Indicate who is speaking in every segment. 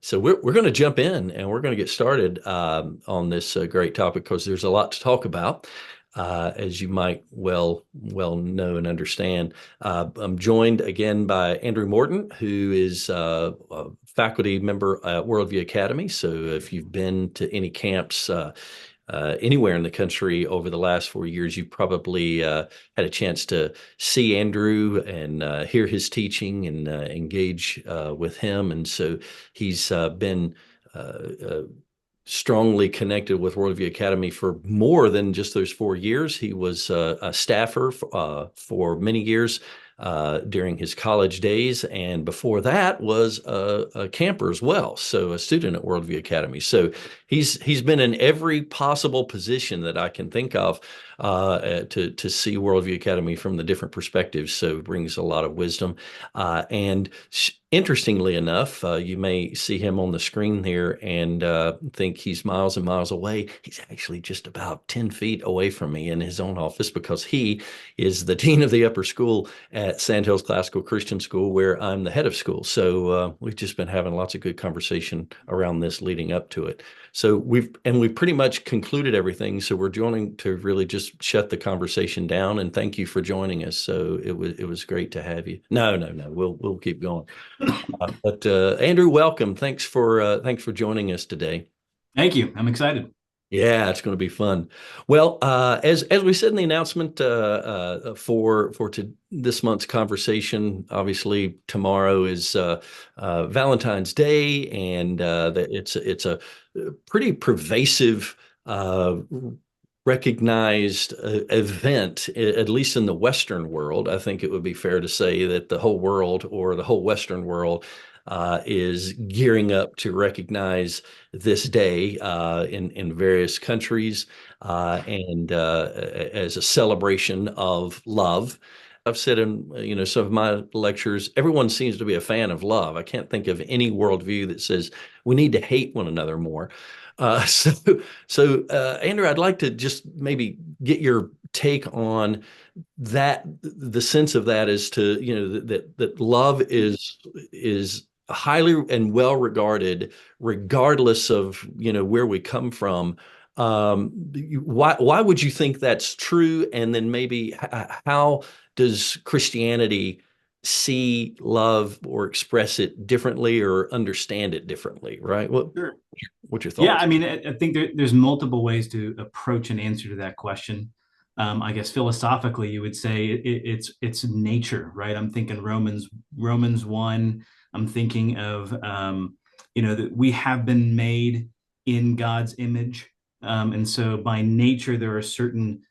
Speaker 1: So we're going to jump in and we're going to get started on this great topic because there's a lot to talk about, as you might well know and understand. I'm joined again by Andrew Morton, who is a faculty member at Worldview Academy. So if you've been to any camps anywhere in the country over the last 4 years, you've probably had a chance to see Andrew and hear his teaching and engage with him. And so he's been uh, uh, strongly connected with Worldview Academy for more than just those 4 years. He was a staffer for many years during his college days, and before that was a camper as well, so a student at Worldview Academy. So he's been in every possible position that I can think of to see Worldview Academy from the different perspectives. So brings a lot of wisdom. And interestingly enough, you may see him on the screen here and think he's miles and miles away. He's actually just about 10 feet away from me in his own office because he is the dean of the upper school at Sandhills Classical Christian School, where I'm the head of school. So we've just been having lots of good conversation around this leading up to it. So we've pretty much concluded everything. So we're joining to really just shut the conversation down. And thank you for joining us. So it was great to have you. No, we'll keep going. But Andrew, welcome. Thanks for joining us today.
Speaker 2: Thank you. I'm excited.
Speaker 1: Yeah, it's going to be fun. Well, as we said in the announcement for this month's conversation, obviously tomorrow is Valentine's Day, and it's a pretty pervasive, recognized event, at least in the Western world. I think it would be fair to say that the whole world, or the whole Western world, is gearing up to recognize this day in various countries, and as a celebration of love. I've said in some of my lectures, everyone seems to be a fan of love. I can't think of any worldview that says we need to hate one another more. Uh, so, so Andrew, I'd like to just maybe get your take on that. The sense of that is to that love is highly and well regarded, regardless of where we come from. Why would you think that's true? And then maybe how does Christianity see love or express it differently or understand it differently? Right?
Speaker 2: Sure.
Speaker 1: What's your
Speaker 2: Yeah,
Speaker 1: thoughts?
Speaker 2: I mean, I think there's multiple ways to approach an answer to that question. I guess philosophically, you would say it's nature, right? I'm thinking Romans 1. I'm thinking of that we have been made in God's image, and so by nature there are certain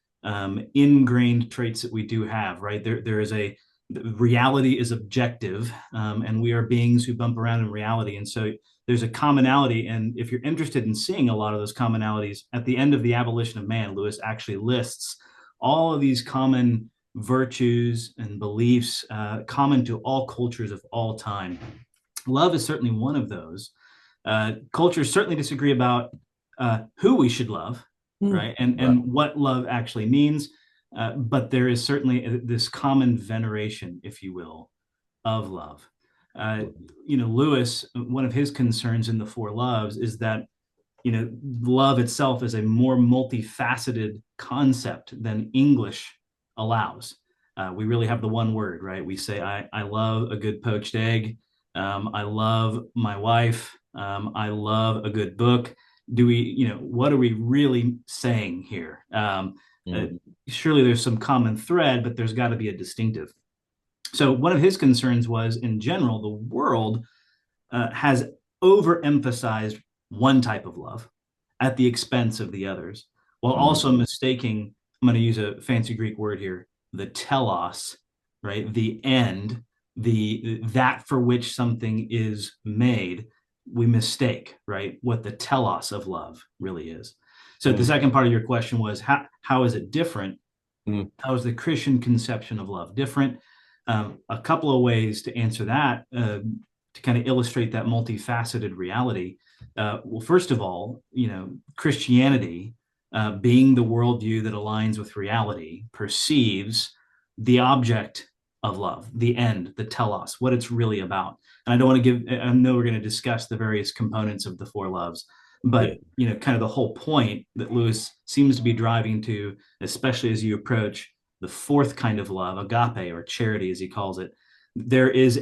Speaker 2: ingrained traits that we do have, right? There is a reality is objective, and we are beings who bump around in reality, and so there's a commonality. And if you're interested in seeing a lot of those commonalities, at the end of The Abolition of Man, Lewis actually lists all of these common virtues and beliefs common to all cultures of all time. Love is certainly one of those. Cultures certainly disagree about who we should love,
Speaker 1: Hmm.
Speaker 2: right? And
Speaker 1: Right.
Speaker 2: what love actually means. But there is certainly this common veneration, if you will, of love. Uh, Lewis, one of his concerns in the Four Loves is that love itself is a more multifaceted concept than English allows. We really have the one word, right? We say, I love a good poached egg. I love my wife. I love a good book. What are we really saying here? Uh,
Speaker 1: Mhm.
Speaker 2: Surely there's some common thread, but there's got to be a distinctive. So one of his concerns was, in general, the world has overemphasized one type of love at the expense of the others, while also
Speaker 1: Mhm.
Speaker 2: mistaking, I'm going to use a fancy Greek word here, the telos, right? The end, the that for which something is made, we mistake, right? What the telos of love really is. So the
Speaker 1: Mhm.
Speaker 2: second part of your question was how is it different?
Speaker 1: Mhm.
Speaker 2: How is the Christian conception of love different? A couple of ways to answer that, to kind of illustrate that multifaceted reality. Well, first of all, Christianity, being the worldview that aligns with reality, perceives the object of love, the end, the telos, what it's really about. And I don't want to give, I know we're going to discuss the various components of the four loves,
Speaker 1: Yeah.
Speaker 2: but kind of the whole point that Lewis seems to be driving to, especially as you approach the fourth kind of love, agape, or charity, as he calls it, there is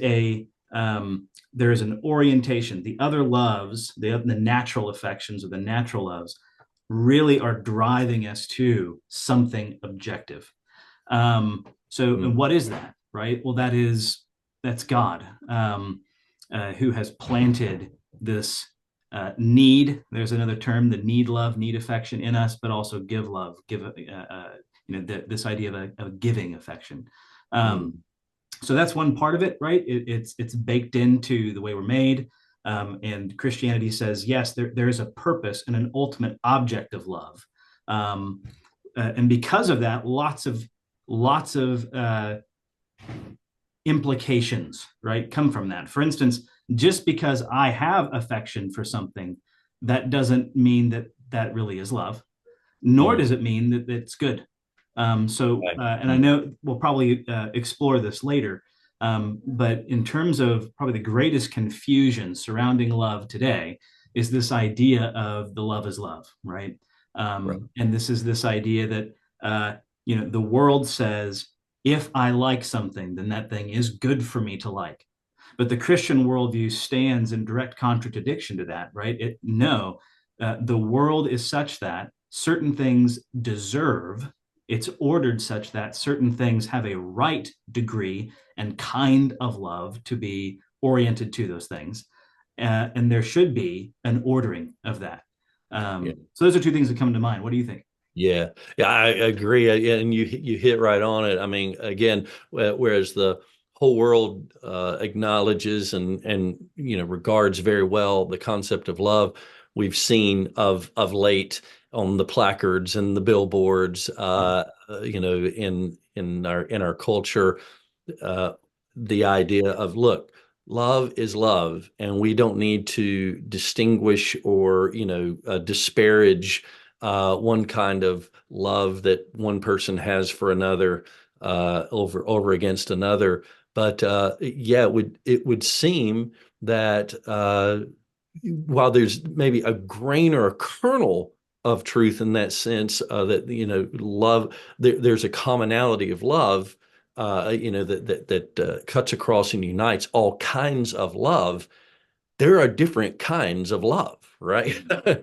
Speaker 2: there is an orientation. The other loves, the natural affections or the natural loves, really are driving us to something objective. And what is that, right? Well, that's God, who has planted this need. There's another term, the need love, need affection in us, but also give love, this idea of a giving affection.
Speaker 1: Mm.
Speaker 2: So that's one part of it, right? It's baked into the way we're made. And Christianity says, yes, there is a purpose and an ultimate object of love. And because of that, lots of implications, right, come from that. For instance, just because I have affection for something, that doesn't mean that really is love, nor
Speaker 1: Mm.
Speaker 2: does it mean that it's good.
Speaker 1: Right.
Speaker 2: And I know we'll probably explore this later, but in terms of probably the greatest confusion surrounding love today is this idea of the love is love, right?
Speaker 1: Right.
Speaker 2: And this is this idea that the world says, if I like something, then that thing is good for me to like. But the Christian worldview stands in direct contradiction to that, right? No, the world is such that certain things deserve, it's ordered such that certain things have a right degree and kind of love to be oriented to those things. And there should be an ordering of that.
Speaker 1: Yeah.
Speaker 2: So those are two things that come to mind. What do you think?
Speaker 1: Yeah, yeah, I agree. Yeah, and you hit right on it. I mean, again, whereas the whole world acknowledges and regards very well the concept of love, we've seen of late on the placards and the billboards, in our culture, uh, the idea of, look, love is love, and we don't need to distinguish or disparage one kind of love that one person has for another over against another. But yeah, it would seem that while there's maybe a grain or a kernel of truth in that sense, that love, there's a commonality of love, that cuts across and unites all kinds of love. There are different kinds of love, right?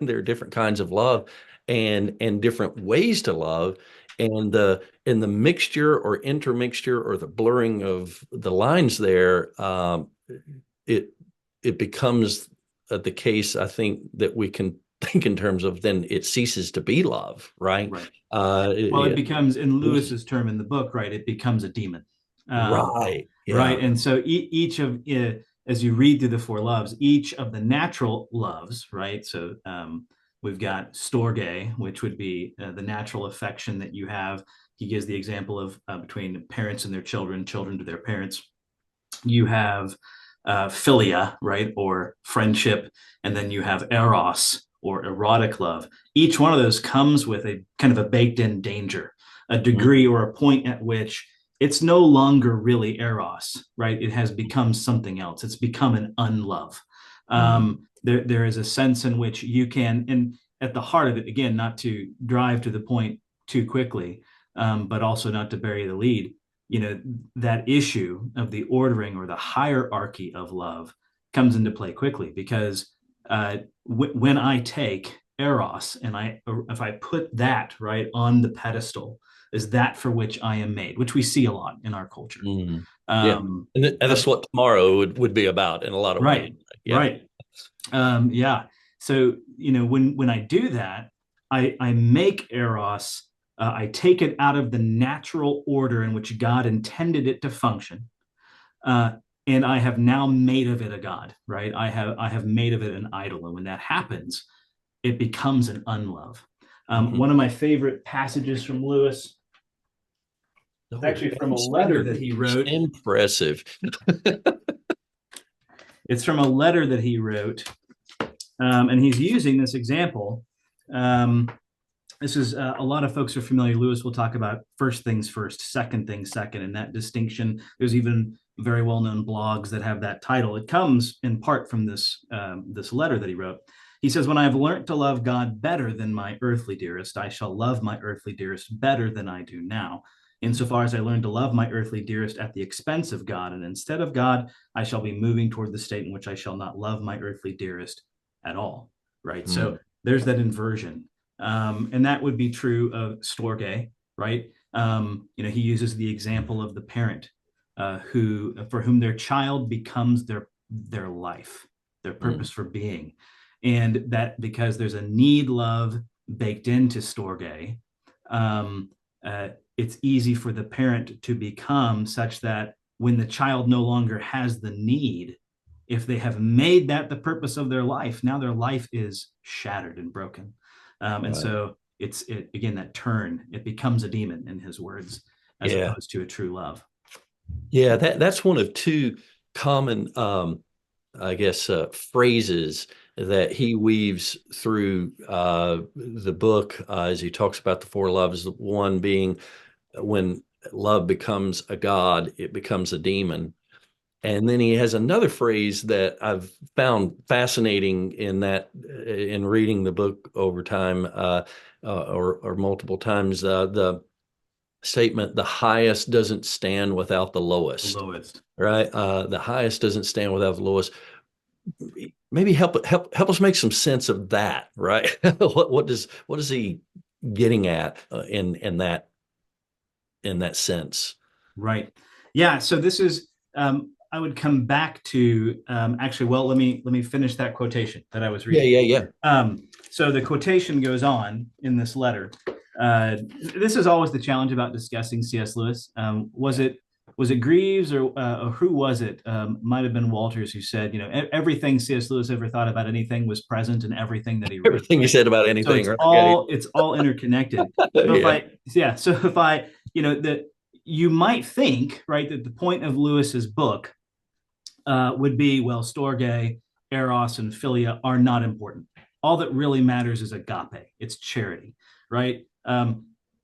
Speaker 1: There are different kinds of love and different ways to love. And the mixture or intermixture or the blurring of the lines there, it it becomes the case, I think, that we can think in terms of, then it ceases to be love, right?
Speaker 2: Right. Well, it
Speaker 1: It
Speaker 2: becomes, in
Speaker 1: loses.
Speaker 2: Lewis's term in the book, right? It becomes a demon. Um,
Speaker 1: Right.
Speaker 2: right.
Speaker 1: Yeah.
Speaker 2: And so each of, as you read through the four loves, each of the natural loves, right? So we've got storge, which would be the natural affection that you have. He gives the example of between parents and their children, children to their parents. You have philia, right, or friendship, and then you have eros, or erotic love. Each one of those comes with a kind of a baked-in danger, a
Speaker 1: Mhm.
Speaker 2: degree or a point at which it's no longer really eros, right? It has become something else. It's become an unlove.
Speaker 1: Mhm.
Speaker 2: There is a sense in which you can, and at the heart of it, again, not to drive to the point too quickly, but also not to bury the lead, that issue of the ordering or the hierarchy of love comes into play quickly because when I take eros and if I put that right on the pedestal, is that for which I am made, which we see a lot in our culture.
Speaker 1: Mhm. Yeah.
Speaker 2: Um,
Speaker 1: And that's what tomorrow would be about in a lot of ways.
Speaker 2: right,
Speaker 1: Yeah.
Speaker 2: right. Yeah. So when I do that, I make eros. I take it out of the natural order in which God intended it to function, uh, and I have now made of it a god. Right? I have made of it an idol, and when that happens, it becomes an unlove.
Speaker 1: Mhm.
Speaker 2: One of my favorite passages from Lewis, it's
Speaker 1: Oh,
Speaker 2: actually from a letter that he
Speaker 1: passages.
Speaker 2: wrote.
Speaker 1: Impressive.
Speaker 2: It's from a letter that he wrote, and he's using this example. Um, this is a lot of folks are familiar. Lewis will talk about first things first, second things second, and that distinction. There's even very well-known blogs that have that title. It comes in part from this letter that he wrote. He says, "When I have learnt to love God better than my earthly dearest, I shall love my earthly dearest better than I do now. Insofar as I learn to love my earthly dearest at the expense of God, and instead of God, I shall be moving toward the state in which I shall not love my earthly dearest at all." Right. So
Speaker 1: Mm,
Speaker 2: there's that inversion. And that would be true of Storge, right? He uses the example of the parent who, for whom their child becomes their life, their
Speaker 1: mm,
Speaker 2: purpose for being, and that because there's a need love baked into Storge, um, it's easy for the parent to become such that when the child no longer has the need, if they have made that the purpose of their life, now their life is shattered and broken. And
Speaker 1: right.
Speaker 2: so again, that turn, it becomes a demon in his words, as
Speaker 1: Yeah.
Speaker 2: opposed to a true love.
Speaker 1: Yeah, that's one of two common, I guess, phrases that he weaves through the book as he talks about the four loves. One being when love becomes a god, it becomes a demon. And then he has another phrase that I've found fascinating in reading the book over time, or multiple times. The statement, "The highest doesn't stand without the
Speaker 2: The
Speaker 1: lowest."
Speaker 2: lowest.
Speaker 1: Right? The highest doesn't stand without the lowest. Maybe help us make some sense of that, right? What is he getting at in that sense?
Speaker 2: Right. Yeah. So this is, I would come back to, actually, well, let me finish that quotation that I was
Speaker 1: Yeah,
Speaker 2: reading.
Speaker 1: yeah, yeah.
Speaker 2: So the quotation goes on in this letter. Uh, this is always the challenge about discussing C.S. Lewis. Was it Greaves or who was it? Might have been Walters who said, everything C.S. Lewis ever thought about anything was present in everything that he wrote.
Speaker 1: Everything you
Speaker 2: Right.
Speaker 1: said about
Speaker 2: So
Speaker 1: anything,
Speaker 2: it's
Speaker 1: right? Yeah,
Speaker 2: all interconnected. So if
Speaker 1: yeah.
Speaker 2: I yeah, so if I that you might think, right, that the point of Lewis's book would be, well, Storge, Eros, and Philia are not important. All that really matters is agape. It's charity, right?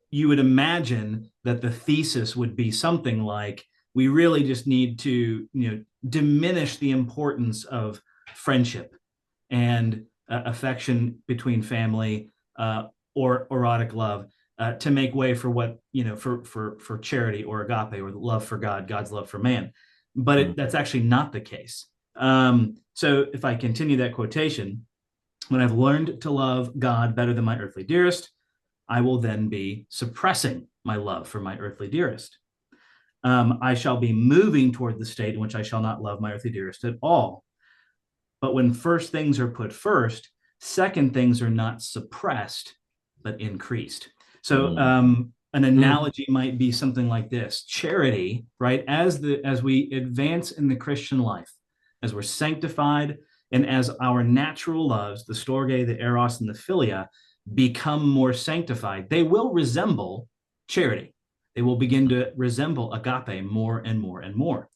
Speaker 2: You would imagine that the thesis would be something like, we really just need to, diminish the importance of friendship and affection between family, or erotic love, to make way for what, for charity or agape, or love for God, God's love for man. But
Speaker 1: Mm,
Speaker 2: that's actually not the case. So if I continue that quotation, when I've learned to love God better than my earthly dearest, I will then be suppressing my love for my earthly dearest. I shall be moving toward the state in which I shall not love my earthly dearest at all. But when first things are put first, second things are not suppressed, but increased. So
Speaker 1: mm,
Speaker 2: an
Speaker 1: mm,
Speaker 2: analogy might be something like this: charity, right? As we advance in the Christian life, as we're sanctified, and as our natural loves, the storge, the eros, and the philia, become more sanctified, they will resemble charity. They will begin to resemble agape more and more and more.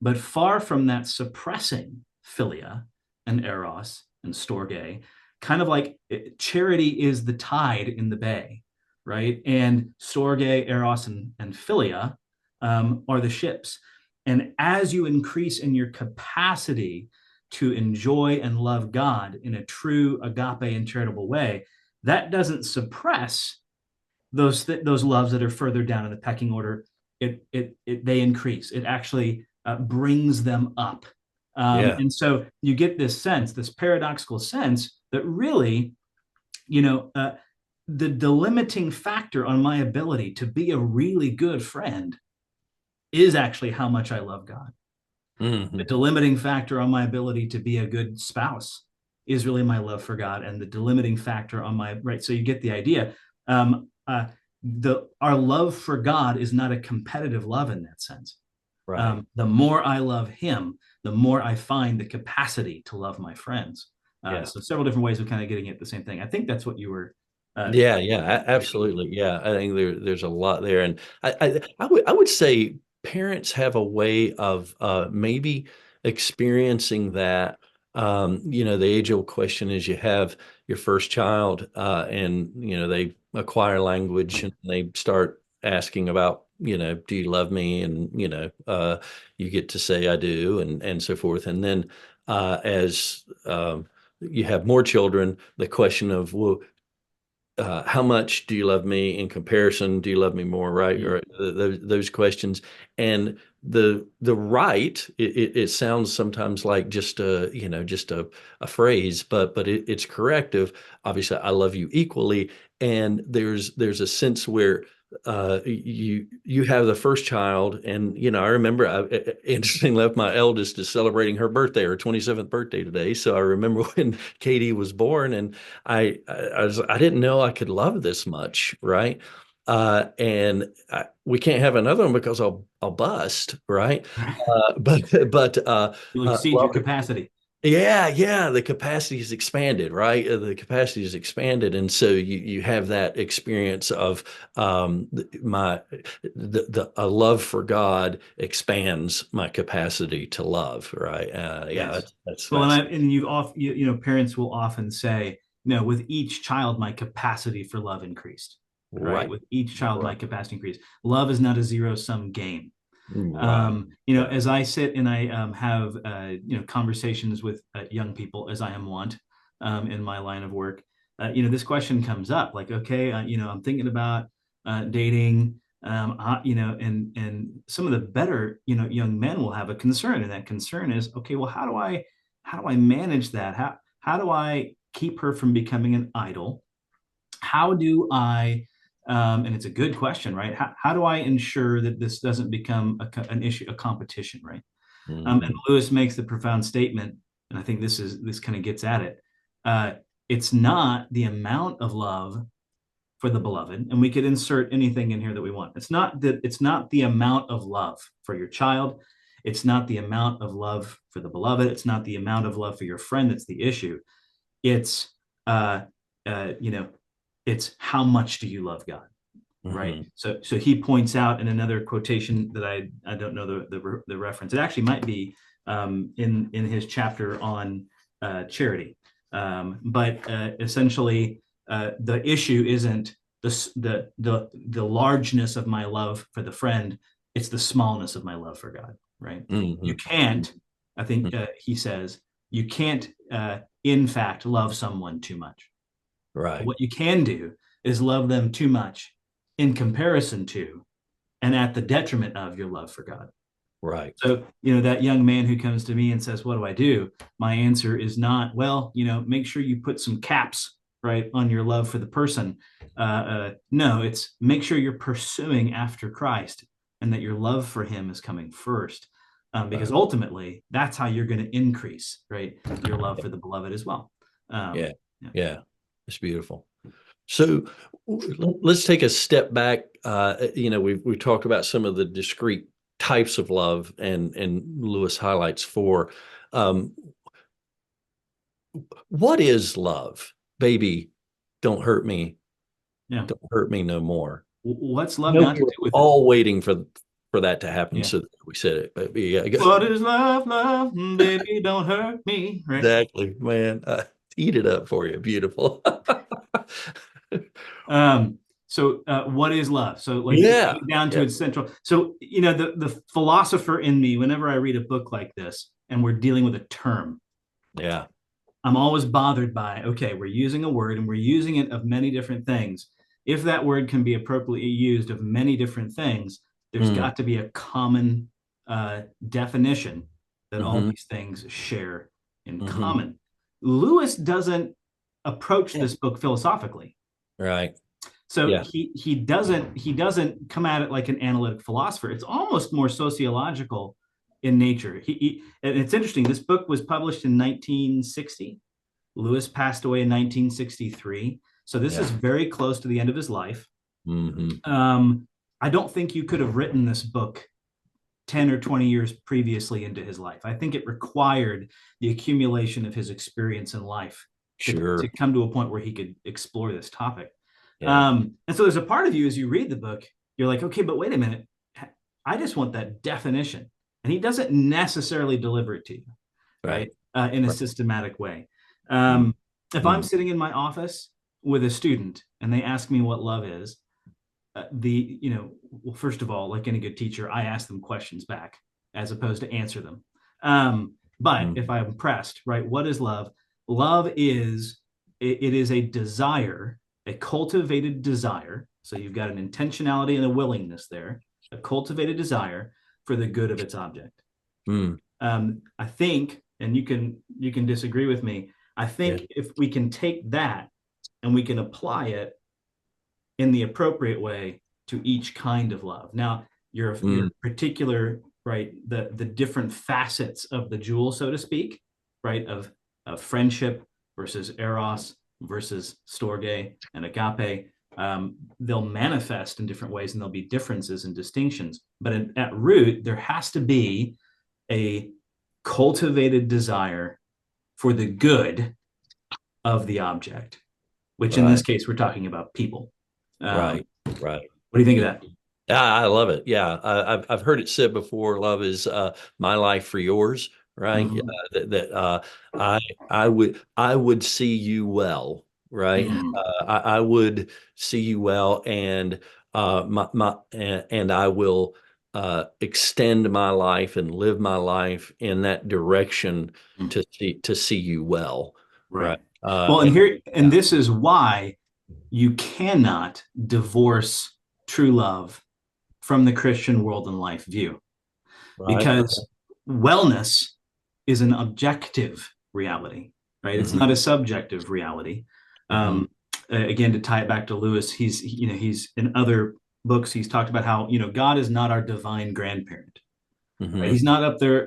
Speaker 2: But far from that suppressing philia and eros and storge, kind of like charity is the tide in the bay, right? And storge, eros, and philia are the ships. And as you increase in your capacity to enjoy and love God in a true agape and charitable way, that doesn't suppress those loves that are further down in the pecking order. They increase. It actually brings them up.
Speaker 1: yeah.
Speaker 2: And so you get this sense, this paradoxical sense that really, you know, uh, the delimiting factor on my ability to be a really good friend is actually how much I love God. The
Speaker 1: Hmm.
Speaker 2: delimiting factor on my ability to be a good spouse is really my love for God, and the delimiting factor on my right. So you get the idea. Our love for God is not a competitive love in that sense.
Speaker 1: Right.
Speaker 2: The more I love Him, the more I find the capacity to love my friends.
Speaker 1: Yeah.
Speaker 2: So several different ways of kind of getting at the same thing. I think that's what you were.
Speaker 1: Yeah, yeah, absolutely. Yeah, I think there's a lot there, and I would say parents have a way of maybe experiencing that The age-old question is you have your first child, and they acquire language and they start asking about, do you love me? And you get to say I do, and so forth. And then as you have more children, the question of, well, how much do you love me in comparison? Do you love me more? Right?
Speaker 2: Mm.
Speaker 1: Or those questions. And the right, it sounds sometimes like just a phrase, but it's corrective. Obviously, I love you equally. And there's a sense where you have the first child, and I remember, interestingly enough, my eldest is celebrating her birthday, her 27th birthday today. So I remember when Katie was born, and I didn't know I could love this much, right? We can't have another one because I'll bust, right? But
Speaker 2: You'll exceed your
Speaker 1: well,
Speaker 2: capacity.
Speaker 1: yeah, the capacity is expanded, right? The capacity is expanded, and so you have that experience of a love for God expands my capacity to love, right? Yeah,
Speaker 2: Yes.
Speaker 1: that's
Speaker 2: Well, and
Speaker 1: that's
Speaker 2: parents will often say, with each child, my capacity for love increased, right?
Speaker 1: right,
Speaker 2: With each child, my
Speaker 1: right,
Speaker 2: capacity increased. Love is not a zero-sum game.
Speaker 1: right. Yeah.
Speaker 2: As I sit and I have conversations with young people, as I am wont in my line of work, this question comes up, like, okay, I'm thinking about dating, and some of the better young men will have a concern, and that concern is, okay, well, how do I manage that? How do I keep her from becoming an idol? How do I and it's a good question, right? How do I ensure that this doesn't become an issue, a competition, right? And
Speaker 1: Mhm.
Speaker 2: Lewis makes the profound statement, and I think this kind of gets at it. Uh, it's not the amount of love for the beloved, and we could insert anything in here that we want. It's not the amount of love for your child. It's not the amount of love for the beloved. It's not the amount of love for your friend that's the issue. It's uh, uh, you know, it's how much do you love God, right?
Speaker 1: Mhm.
Speaker 2: So he points out in another quotation that I don't know the reference. It actually might be in his chapter on charity, but essentially the issue isn't the largeness of my love for the friend; it's the smallness of my love for God, right? You
Speaker 1: Mhm.
Speaker 2: can't. I think
Speaker 1: Mhm.
Speaker 2: he says you can't, in fact, love someone too much.
Speaker 1: Right,
Speaker 2: What you can do is love them too much in comparison to and at the detriment of your love for God.
Speaker 1: right.
Speaker 2: So, that young man who comes to me and says, "What do I do?" My answer is not, well, make sure you put some caps, right, on your love for the person. No, it's make sure you're pursuing after Christ and that your love for him is coming first. Because
Speaker 1: Right.
Speaker 2: ultimately, that's how you're going to increase, right, your love for the beloved as well.
Speaker 1: Yeah,
Speaker 2: Yeah.
Speaker 1: yeah, it's beautiful. So let's take a step back. We talked about some of the discrete types of love, and Lewis highlights four. Um, what is love, baby? Don't hurt me.
Speaker 2: Yeah.
Speaker 1: Don't hurt me no more.
Speaker 2: What's love
Speaker 1: No,
Speaker 2: got to
Speaker 1: we're
Speaker 2: do with it?
Speaker 1: all waiting for that to happen,
Speaker 2: Yeah.
Speaker 1: so that we said it. But yeah,
Speaker 2: What is love, love? Baby, don't hurt me. Right.
Speaker 1: exactly, man. Eat it up for you. Beautiful.
Speaker 2: Um, so what is love? So like
Speaker 1: Yeah,
Speaker 2: getting down to
Speaker 1: yeah,
Speaker 2: its central. So, the philosopher in me, whenever I read a book like this and we're dealing with a term,
Speaker 1: yeah.
Speaker 2: I'm always bothered by, okay, we're using a word and we're using it of many different things. If that word can be appropriately used of many different things, there's
Speaker 1: Mm,
Speaker 2: got to be a common definition that all
Speaker 1: hmm
Speaker 2: these things share in
Speaker 1: hmm
Speaker 2: common. Lewis doesn't approach
Speaker 1: Yeah.
Speaker 2: this book philosophically.
Speaker 1: Right.
Speaker 2: So
Speaker 1: Yeah.
Speaker 2: he doesn't come at it like an analytic philosopher. It's almost more sociological in nature. And it's interesting. This book was published in 1960. Lewis passed away in 1963. So this
Speaker 1: Yeah.
Speaker 2: is very close to the end of his life.
Speaker 1: hmm
Speaker 2: Um, I don't think you could have written this book 10 or 20 years previously into his life. I think it required the accumulation of his experience in life to
Speaker 1: Sure.
Speaker 2: come to a point where he could explore this topic.
Speaker 1: Yeah.
Speaker 2: And so there's a part of you as you read the book, you're like, okay, but wait a minute. I just want that definition. And he doesn't necessarily deliver it to you,
Speaker 1: Right.
Speaker 2: right? in a
Speaker 1: Right.
Speaker 2: systematic way.
Speaker 1: Mm,
Speaker 2: If I'm
Speaker 1: mm,
Speaker 2: sitting in my office with a student and they ask me what love is, well, first of all, like any good teacher, I ask them questions back as opposed to answer them. But
Speaker 1: mm.
Speaker 2: if I'm pressed, right, what is love? Love is it is a desire, a cultivated desire. So you've got an intentionality and a willingness there, a cultivated desire for the good of its object.
Speaker 1: Mm.
Speaker 2: I think, and you can disagree with me. I
Speaker 1: Yeah.
Speaker 2: think if we can take that and we can apply it in the appropriate way to each kind of love. Now, your
Speaker 1: Mm.
Speaker 2: particular, right, the different facets of the jewel, so to speak, right, of friendship versus eros versus storge and agape, they'll manifest in different ways and there'll be differences and distinctions. But at root, there has to be a cultivated desire for the good of the object, which in this
Speaker 1: Right.
Speaker 2: case, we're talking about people.
Speaker 1: Right.
Speaker 2: What
Speaker 1: Right.
Speaker 2: do you think of
Speaker 1: Yeah.
Speaker 2: that?
Speaker 1: Yeah, I love it. Yeah, I've heard it said before. Love is my life for yours, right?
Speaker 2: Mhm.
Speaker 1: That I I would see you well, right?
Speaker 2: Mhm.
Speaker 1: I would see you well, and and I will extend my life and live my life in that direction
Speaker 2: Mhm.
Speaker 1: to see you well,
Speaker 2: Right.
Speaker 1: right?
Speaker 2: Well, and
Speaker 1: And
Speaker 2: here, and
Speaker 1: yeah,
Speaker 2: this is why you cannot divorce true love from the Christian world and life view,
Speaker 1: right.
Speaker 2: because wellness is an objective reality, right? It's
Speaker 1: Hmm.
Speaker 2: not a subjective reality.
Speaker 1: Hmm.
Speaker 2: Um, Again, to tie it back to Lewis, he's in other books, he's talked about how, God is not our divine grandparent. Right?
Speaker 1: Hmm.
Speaker 2: He's not up there.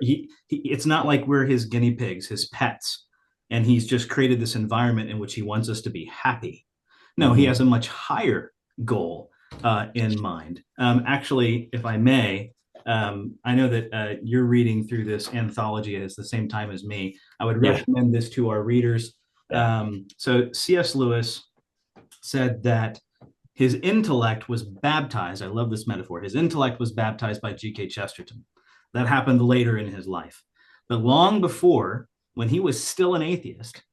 Speaker 2: It's not like we're his guinea pigs, his pets, and he's just created this environment in which he wants us to be happy. No, he
Speaker 1: Hmm.
Speaker 2: has a much higher goal in mind. Actually, if I may, I know that you're reading through this anthology at the same time as me. I would
Speaker 1: Yeah.
Speaker 2: recommend this to our readers.
Speaker 1: Yeah.
Speaker 2: So C.S. Lewis said that his intellect was baptized. I love this metaphor. His intellect was baptized by G.K. Chesterton. That happened later in his life. But long before, when he was still an atheist,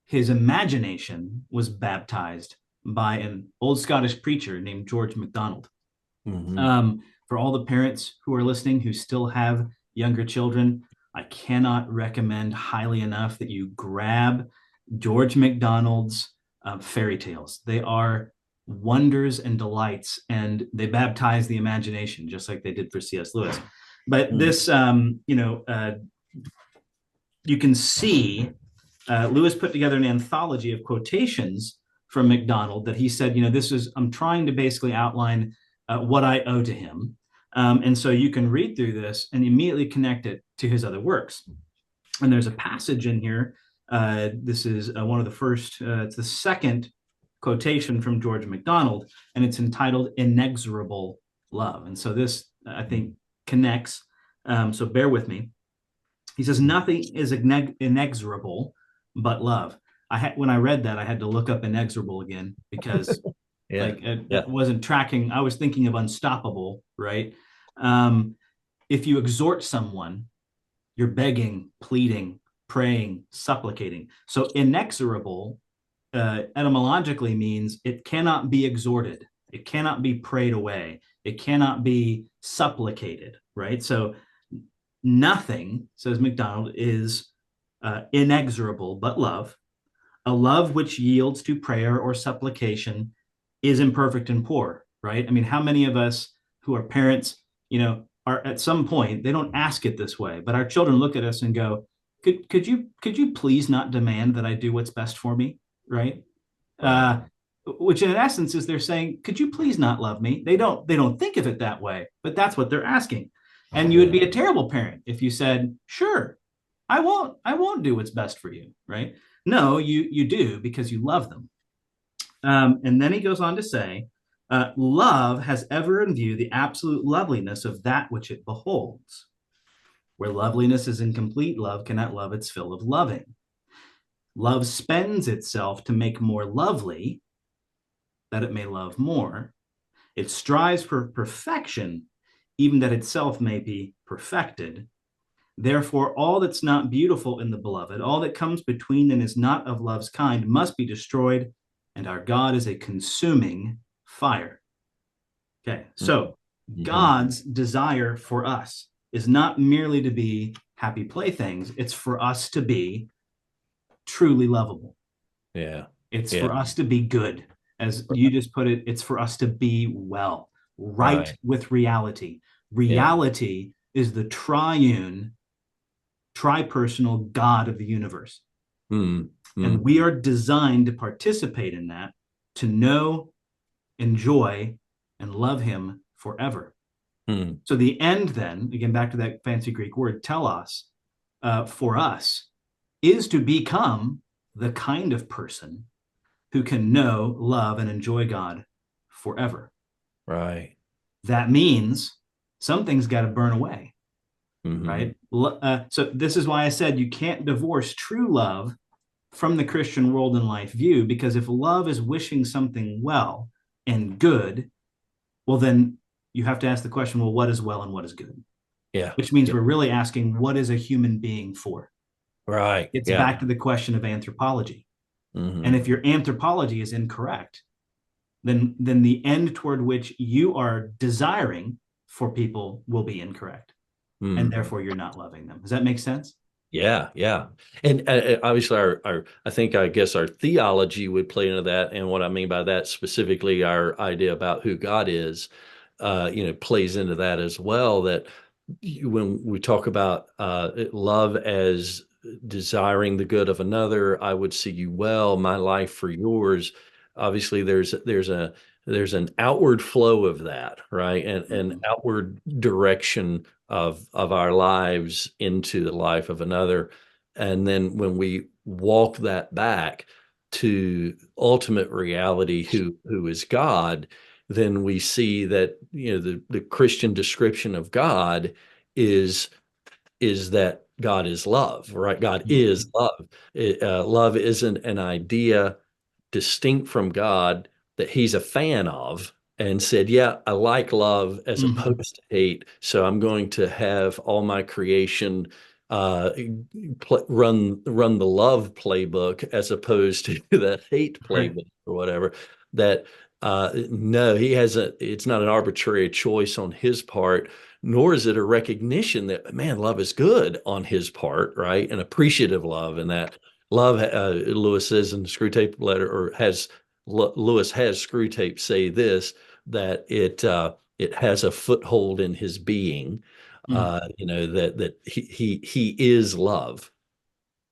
Speaker 2: his imagination was baptized by an old Scottish preacher named George MacDonald.
Speaker 1: Hmm.
Speaker 2: For all the parents who are listening who still have younger children, I cannot recommend highly enough that you grab George MacDonald's fairy tales. They are wonders and delights, and they baptize the imagination just like they did for C.S. Lewis. But
Speaker 1: Hmm.
Speaker 2: this, you can see Lewis put together an anthology of quotations from MacDonald that he said, I'm trying to basically outline what I owe to him. And so you can read through this and immediately connect it to his other works. And there's a passage in here. This is one of the first, it's the second quotation from George MacDonald, and it's entitled Inexorable Love. And so this, I think, connects. So bear with me. He says, nothing is inexorable but love. When I read that, I had to look up inexorable again because
Speaker 1: Yeah.
Speaker 2: like it
Speaker 1: Yeah.
Speaker 2: wasn't tracking. I was thinking of unstoppable, right? Um, if you exhort someone, you're begging, pleading, praying, supplicating. So inexorable etymologically means it cannot be exhorted, it cannot be prayed away, it cannot be supplicated, right? So nothing, says MacDonald, is inexorable but love. A love which yields to prayer or supplication is imperfect and poor, right? I mean, how many of us who are parents, are at some point, they don't ask it this way, but our children look at us and go, could you please not demand that I do what's best for me, right?
Speaker 1: Right.
Speaker 2: Which in essence is they're saying, could you please not love me? They don't think of it that way, but that's what they're asking. And you would
Speaker 1: Yeah.
Speaker 2: be a terrible parent if you said, sure, I won't do what's best for you, right? No, you do because you love them. And then he goes on to say, love has ever in view the absolute loveliness of that which it beholds. Where loveliness is incomplete, love cannot love its fill of loving. Love spends itself to make more lovely, that it may love more. It strives for perfection, even that itself may be perfected. Therefore, all that's not beautiful in the beloved, all that comes between and is not of love's kind, must be destroyed, and our God is a consuming fire. Okay, so
Speaker 1: Mm-hmm.
Speaker 2: God's desire for us is not merely to be happy playthings, it's for us to be truly lovable.
Speaker 1: Yeah.
Speaker 2: It's
Speaker 1: Yeah.
Speaker 2: for us to be good. As you just put it, it's for us to be well, right
Speaker 1: Right.
Speaker 2: with reality.
Speaker 1: Yeah.
Speaker 2: Reality is the triune, tri-personal God of the universe. And
Speaker 1: Mm-hmm.
Speaker 2: we are designed to participate in that, to know, enjoy, and love him forever.
Speaker 1: Mm.
Speaker 2: So the end, then, again, back to that fancy Greek word, telos, for us, is to become the kind of person who can know, love, and enjoy God forever.
Speaker 1: Right.
Speaker 2: That means something's got to burn away,
Speaker 1: Mm-hmm.
Speaker 2: right? So this is why I said you can't divorce true love from the Christian world and life view, because if love is wishing something well and good, well, then you have to ask the question, well, what is well and what is good?
Speaker 1: Yeah.
Speaker 2: Which means
Speaker 1: Yeah.
Speaker 2: we're really asking, what is a human being for?
Speaker 1: Right.
Speaker 2: It's
Speaker 1: Yeah.
Speaker 2: back to the question of anthropology. And
Speaker 1: Mm-hmm.
Speaker 2: if your anthropology is incorrect, then the end toward which you are desiring for people will be incorrect. And
Speaker 1: Mm-hmm.
Speaker 2: therefore you're not loving them. Does that make sense?
Speaker 1: Yeah, yeah, and obviously, I think, I guess, our theology would play into that, and what I mean by that specifically, our idea about who God is, plays into that as well. That when we talk about love as desiring the good of another, I would see you well, my life for yours. Obviously, there's an outward flow of that, right, and an
Speaker 2: Mhm.
Speaker 1: outward direction of our lives into the life of another. And then when we walk that back to ultimate reality, who is God, then we see that, the Christian description of God is that God is love, right? God is
Speaker 2: Mhm.
Speaker 1: love. Love isn't an idea distinct from God that he's a fan of and said, yeah, I like love as
Speaker 2: Mhm.
Speaker 1: opposed to hate. So I'm going to have all my creation uh, run the love playbook as opposed to the hate
Speaker 2: Right.
Speaker 1: playbook or whatever. That no, it's not an arbitrary choice on his part, nor is it a recognition that, man, love is good on his part, right? An appreciative love, and that love, Lewis says in the Screw Tape letter, or Lewis has Screw Tape say this, that it has a foothold in his being.
Speaker 2: Mhm.
Speaker 1: That he is love,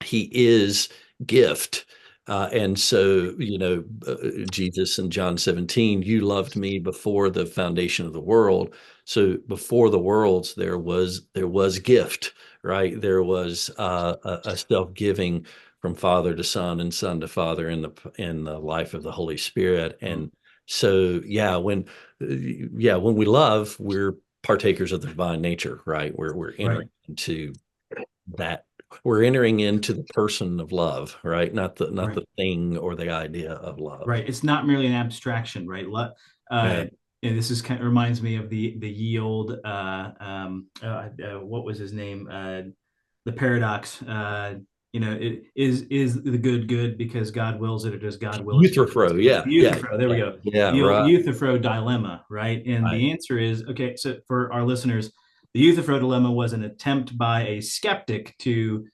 Speaker 1: he is gift. And so, Jesus in John 17, you loved me before the foundation of the world. So before the worlds, there was gift, right? There was a self-giving from father to son and son to father in the life of the Holy Spirit. And so, when we love, we're partakers of the divine nature, right? We're
Speaker 2: Right.
Speaker 1: entering into that, we're entering into the person of love, right? Not
Speaker 2: Right.
Speaker 1: the thing or the idea of love.
Speaker 2: Right. It's not merely an abstraction, right?
Speaker 1: Yeah.
Speaker 2: And this is kind of reminds me of the ye old what was his name? The paradox. Is the good good because God wills it, or does God will it because it's
Speaker 1: Euthyphro.
Speaker 2: good?
Speaker 1: Yeah. Yeah.
Speaker 2: Euthyphro. There we
Speaker 1: Yeah.
Speaker 2: go.
Speaker 1: Yeah.
Speaker 2: The old
Speaker 1: Right.
Speaker 2: Euthyphro dilemma, right? And
Speaker 1: Right.
Speaker 2: the answer is okay. So for our listeners, the Euthyphro dilemma was an attempt by a skeptic to,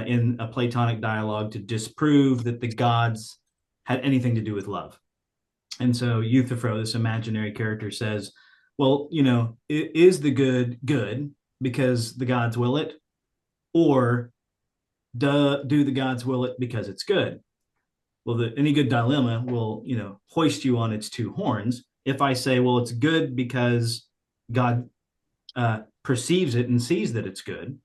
Speaker 2: in a Platonic dialogue, to disprove that the gods had anything to do with love. And so Euthyphro, this imaginary character, says, well, is the good good because the gods will it, or do the gods will it because it's good? Well, any good dilemma will, hoist you on its two horns. If I say, well, it's good because God perceives it and sees that it's good,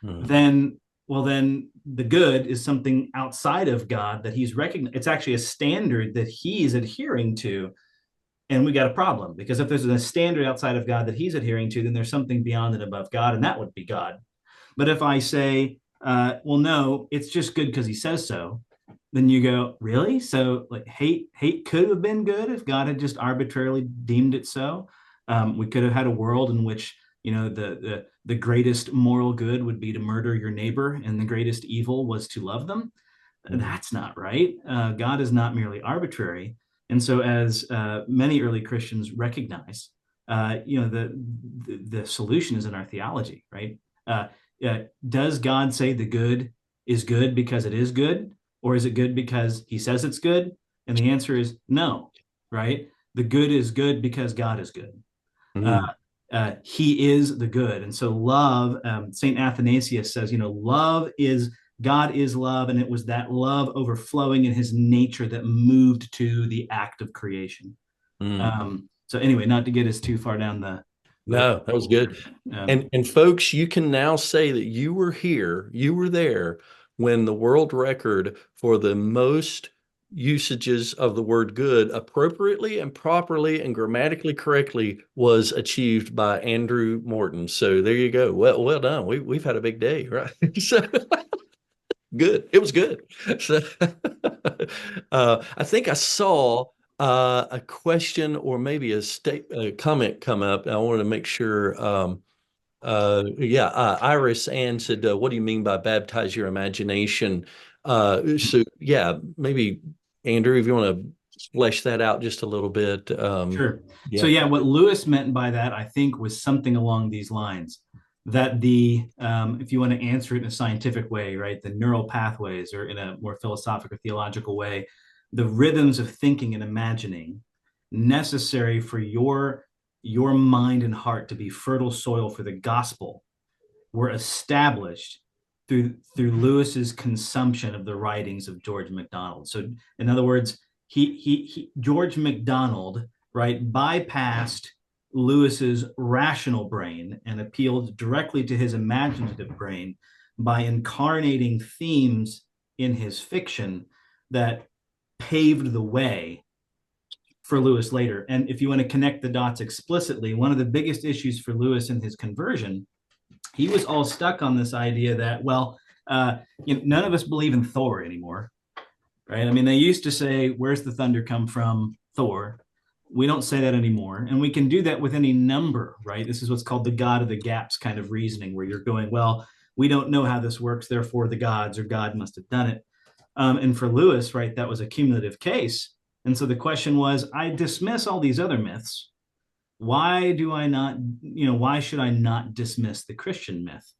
Speaker 1: Mhm.
Speaker 2: then the good is something outside of God that he's recognized. It's actually a standard that he's adhering to. And we got a problem, because if there's a standard outside of God that he's adhering to, then there's something beyond and above God, and that would be God. But if I say, well, no, it's just good because he says so, then you go, really? So like hate could have been good if God had just arbitrarily deemed it so. We could have had a world in which the greatest moral good would be to murder your neighbor, and the greatest evil was to love them.
Speaker 1: Mhm.
Speaker 2: That's not right. God is not merely arbitrary. And so, as many early Christians recognize, the solution is in our theology, right? Uh, does God say the good is good because it is good, or is it good because He says it's good? And the answer is no, right? The good is good because God is good. Uh,
Speaker 1: Mhm.
Speaker 2: he is the good. And so love, St. Athanasius says, love is, God is love. And it was that love overflowing in his nature that moved to the act of creation.
Speaker 1: Mhm.
Speaker 2: So anyway, not to get us too far down the
Speaker 1: No, that was good. And folks, you can now say that you were here, you were there when the world record for the most usages of the word good appropriately and properly and grammatically correctly was achieved by Andrew Morton. So there you go. Well done. We've had a big day, right? So good. It was good. So, I think I saw a question or maybe a comment come up. I wanted to make sure. Yeah, Iris Ann said, "What do you mean by baptize your imagination?" So, yeah, maybe Andrew, if you want to flesh that out just a little bit.
Speaker 2: Sure. So
Speaker 1: Yeah.
Speaker 2: yeah, what Lewis meant by that, I think, was something along these lines. That if you want to answer it in a scientific way, right, the neural pathways, or in a more philosophical, theological way, the rhythms of thinking and imagining necessary for your mind and heart to be fertile soil for the gospel were established through Lewis's consumption of the writings of George MacDonald. So, in other words, George MacDonald, right, bypassed Lewis's rational brain and appealed directly to his imaginative brain by incarnating themes in his fiction that paved the way for Lewis later. And if you want to connect the dots explicitly, one of the biggest issues for Lewis in his conversion, he was all stuck on this idea that, well, none of us believe in Thor anymore, right? I mean, they used to say, "Where's the thunder come from?" Thor. We don't say that anymore, and we can do that with any number, right? This is what's called the God of the gaps kind of reasoning, where you're going, well, we don't know how this works, therefore the gods or God must have done it. And for Lewis, right, that was a cumulative case. And so the question was, I dismiss all these other myths. Why do I not, why should I not dismiss the Christian myth?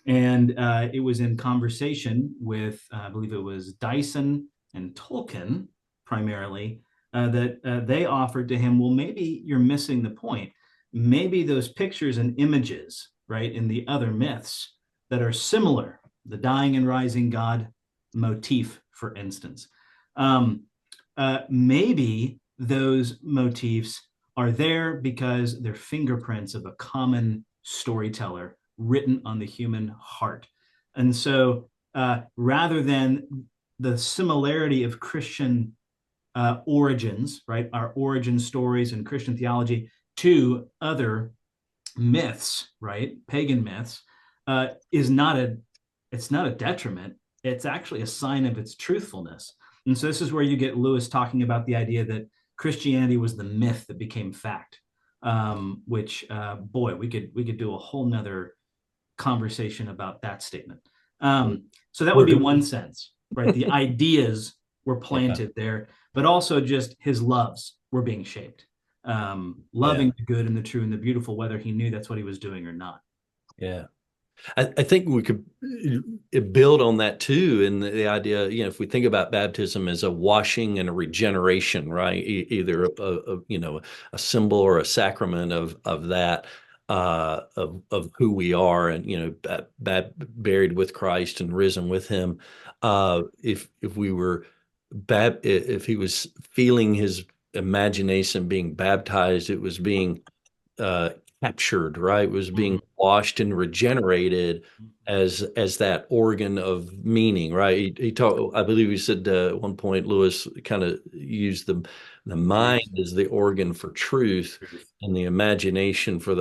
Speaker 2: And it was in conversation with, I believe it was Dyson and Tolkien primarily, that they offered to him, well, maybe you're missing the point. Maybe those pictures and images, right, in the other myths that are similar, the dying and rising God motif, for instance, um, maybe those motifs are there because they're fingerprints of a common storyteller written on the human heart. And so rather than the similarity of Christian origins, right, our origin stories and Christian theology to other myths, right, pagan myths, is not a, it's not a detriment. It's actually a sign of its truthfulness. And so this is where you get Lewis talking about the idea that Christianity was the myth that became fact, which boy, we could do a whole nother conversation about that statement. So that would
Speaker 1: We're
Speaker 2: be
Speaker 1: good.
Speaker 2: one sense, right? The ideas were
Speaker 1: Yeah.
Speaker 2: planted there, but also just his loves were being shaped.
Speaker 1: Yeah.
Speaker 2: Loving the good and the true and the beautiful, whether he knew that's what he was doing or not.
Speaker 1: Yeah. I think we could build on that too, and the idea, if we think about baptism as a washing and a regeneration, right? Either a symbol or a sacrament of that, of who we are, and buried with Christ and risen with Him. If we were if He was feeling His imagination being baptized, it was being uh, captured, right? Was being
Speaker 2: Mm-hmm.
Speaker 1: washed and regenerated as that organ of meaning, right? He talked, I believe he said at one point, Lewis kind of used the mind as the organ for truth, and the imagination for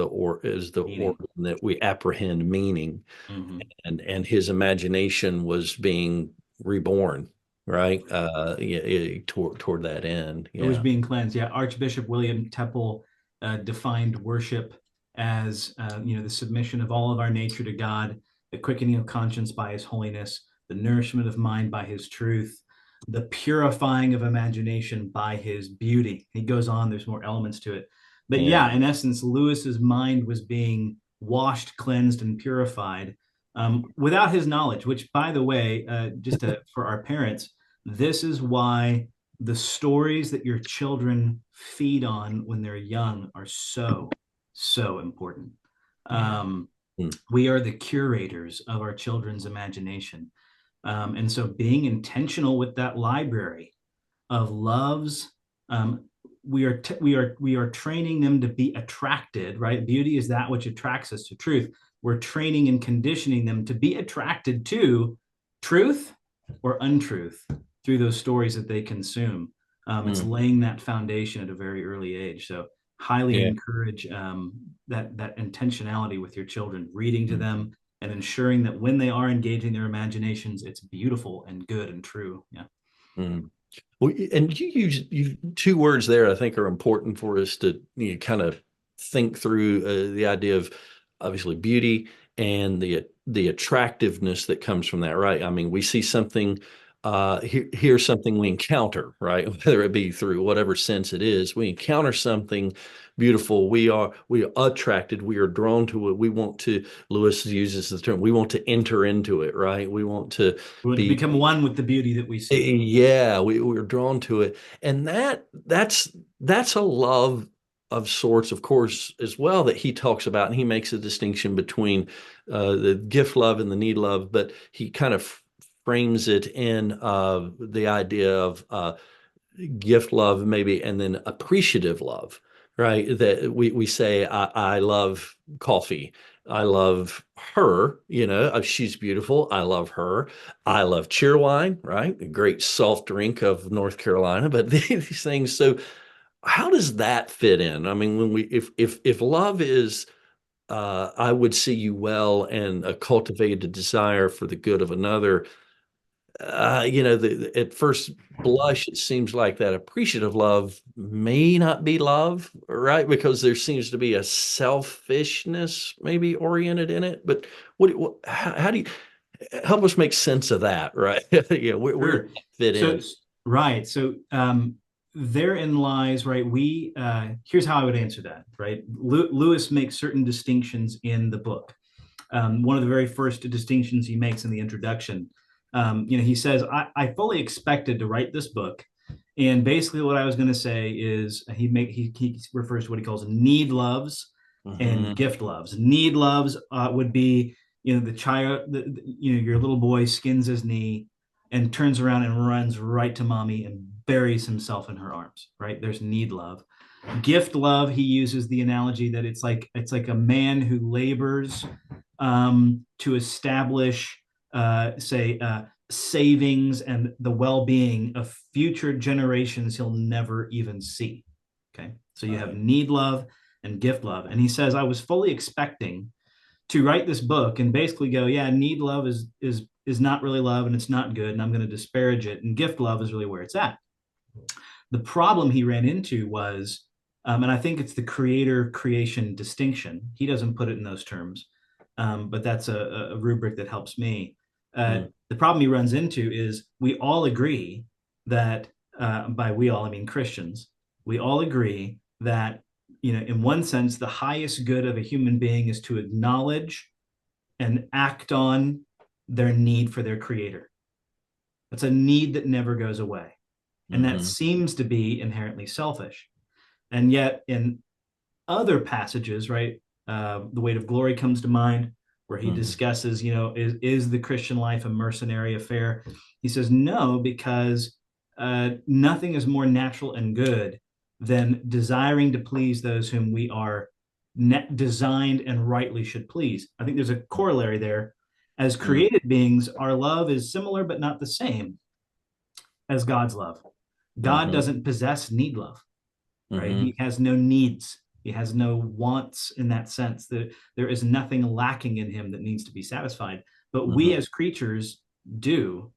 Speaker 1: is the
Speaker 2: Meaning.
Speaker 1: organ that we apprehend meaning,
Speaker 2: Mm-hmm.
Speaker 1: and his imagination was being reborn, right? Yeah, toward that end,
Speaker 2: It was
Speaker 1: yeah.
Speaker 2: being cleansed. Yeah, Archbishop William Temple defined worship as the submission of all of our nature to God, the quickening of conscience by his holiness, the nourishment of mind by his truth, the purifying of imagination by his beauty. He goes on, there's more elements to it. But
Speaker 1: Yeah.
Speaker 2: yeah, in essence, Lewis's mind was being washed, cleansed, and purified without his knowledge, which, by the way, for our parents, this is why the stories that your children feed on when they're young are so, so important.
Speaker 1: Yeah.
Speaker 2: Um,
Speaker 1: Mm.
Speaker 2: we are the curators of our children's imagination. And so being intentional with that library of loves, we are training them to be attracted, right? Beauty is that which attracts us to truth. We're training and conditioning them to be attracted to truth or untruth through those stories that they consume. It's
Speaker 1: Mm.
Speaker 2: laying that foundation at a very early age. So highly
Speaker 1: Yeah.
Speaker 2: encourage that intentionality with your children, reading to
Speaker 1: Mm.
Speaker 2: them and ensuring that when they are engaging their imaginations, it's beautiful and good and true. Yeah.
Speaker 1: Mm. Well, and you use two words there I think are important for us to kind of think through the idea of obviously beauty and the attractiveness that comes from that, right? I mean, we see something, here's something we encounter, right? Whether it be through whatever sense it is, we encounter something beautiful. We are attracted. We are drawn to it. We want to. Lewis uses the term. We want to enter into it, right? We want to
Speaker 2: We want to
Speaker 1: be.
Speaker 2: become one with the beauty that we see.
Speaker 1: Yeah, we're drawn to it, and that's a love of sorts, of course, as well that he talks about, and he makes a distinction between the gift love and the need love, but he kind of frames it in the idea of gift love, maybe, and then appreciative love, right? That we say, I love coffee. I love her, she's beautiful. I love her. I love cheerwine, right? A great soft drink of North Carolina, but these things. So how does that fit in? I mean, when we, if love is, I would see you well and a cultivated desire for the good of another, at first blush, it seems like that appreciative love may not be love, right? Because there seems to be a selfishness maybe oriented in it. But how do you help us make sense of that, right? Yeah, where does
Speaker 2: Sure.
Speaker 1: that fit
Speaker 2: So
Speaker 1: in?
Speaker 2: right. So therein lies, right. Here's how I would answer that, right? Lewis makes certain distinctions in the book. One of the very first distinctions he makes in the introduction, he says, I fully expected to write this book. And basically what I was going to say is he refers to what he calls need loves and
Speaker 1: Mhm.
Speaker 2: gift loves. Need loves would be, the child, your little boy skins his knee and turns around and runs right to mommy and buries himself in her arms, right? There's need love. Gift love, he uses the analogy that it's like a man who labors to establish, say, savings and the well-being of future generations he'll never even see. Okay, so you have
Speaker 1: Right.
Speaker 2: need love and gift love, and he says, I was fully expecting to write this book and basically go, yeah, need love is not really love and it's not good, and I'm going to disparage it, and gift love is really where it's at. The problem he ran into was, and I think it's the creator creation distinction. He doesn't put it in those terms, but that's a rubric that helps me.
Speaker 1: Mm.
Speaker 2: The problem he runs into is we all agree that, by we all, I mean Christians, we all agree that, in one sense, the highest good of a human being is to acknowledge and act on their need for their creator. That's a need that never goes away. And that
Speaker 1: Mhm.
Speaker 2: seems to be inherently selfish. And yet, in other passages, right, the weight of glory comes to mind, where he
Speaker 1: Mhm.
Speaker 2: discusses, is the Christian life a mercenary affair? He says no, because nothing is more natural and good than desiring to please those whom we are designed and rightly should please. I think there's a corollary there. As
Speaker 1: Mhm.
Speaker 2: created beings, our love is similar but not the same as God's love. God
Speaker 1: Mhm.
Speaker 2: doesn't possess need love, right? He
Speaker 1: Mhm.
Speaker 2: has no needs. He has no wants in that sense. There is nothing lacking in him that needs to be satisfied. But we
Speaker 1: Mhm.
Speaker 2: as creatures do.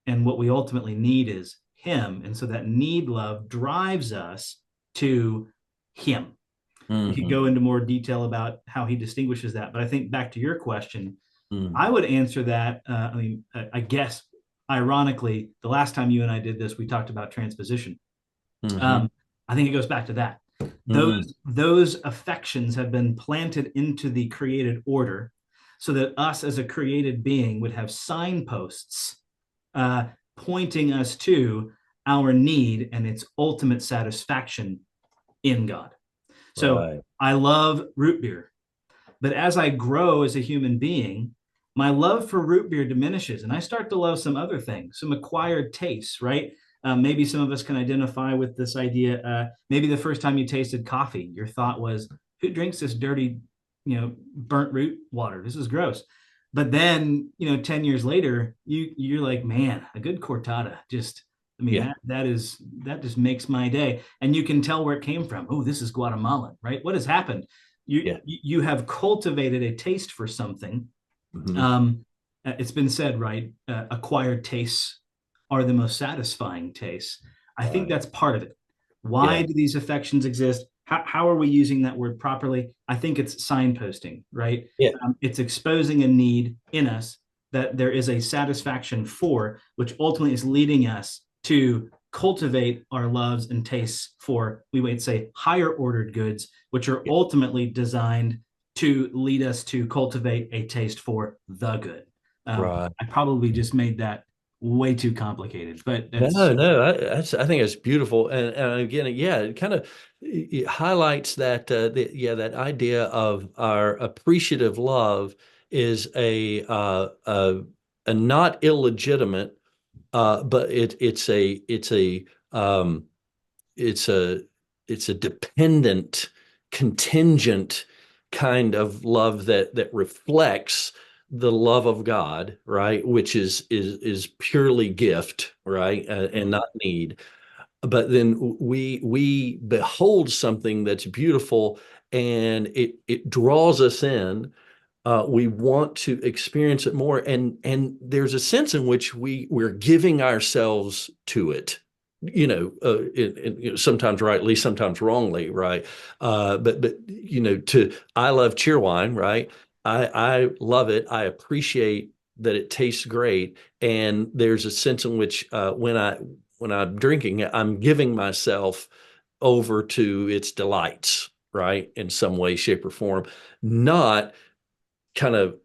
Speaker 2: And what we ultimately need is him. And so that need love drives us to him. We could
Speaker 1: Hmm.
Speaker 2: go into more detail about how he distinguishes that. But I think back to your question,
Speaker 1: Hmm.
Speaker 2: I would answer that. I guess, ironically, the last time you and I did this, we talked about transposition.
Speaker 1: Hmm.
Speaker 2: Um, I think it goes back to that. Those
Speaker 1: Hmm.
Speaker 2: those affections have been planted into the created order, so that us as a created being would have signposts uh, pointing us to our need and its ultimate satisfaction in God. So
Speaker 1: Right.
Speaker 2: I love root beer. But as I grow as a human being, my love for root beer diminishes and I start to love some other things, some acquired tastes, right? Maybe some of us can identify with this idea. Maybe the first time you tasted coffee, your thought was, who drinks this dirty, burnt root water? This is gross. But then, 10 years later, you're like, man, a good cortada just, I mean,
Speaker 1: Yeah.
Speaker 2: that just makes my day. And you can tell where it came from. Oh, this is Guatemalan, right? What has happened? you
Speaker 1: Yeah.
Speaker 2: you have cultivated a taste for something.
Speaker 1: Hmm.
Speaker 2: Um, it's been said, right? Acquired tastes are the most satisfying tastes. I think
Speaker 1: Right.
Speaker 2: that's part of it. Why
Speaker 1: Yeah.
Speaker 2: do these affections exist? How are we using that word properly? I think it's signposting, right?
Speaker 1: Yeah.
Speaker 2: It's exposing a need in us that there is a satisfaction for, which ultimately is leading us to cultivate our loves and tastes for, we might say, higher ordered goods, which are
Speaker 1: Yeah.
Speaker 2: ultimately designed to lead us to cultivate a taste for the good.
Speaker 1: Right.
Speaker 2: I probably just made that way too complicated, but
Speaker 1: No,
Speaker 2: that's
Speaker 1: no, I think it's beautiful, and again, yeah, it kind of it highlights that that idea of our appreciative love is a not illegitimate, but um, it's a it's a dependent, contingent kind of love that reflects the love of God, right? Which is purely gift, right? And not need. But then we behold something that's beautiful and it draws us in. We want to experience it more, and there's a sense in which we're giving ourselves to it. Sometimes rightly, sometimes wrongly, right? But to I love cheerwine, right? I love it. I appreciate that it tastes great, and there's a sense in which when I'm drinking it, I'm giving myself over to its delights, right? In some way, shape, or form, not kind of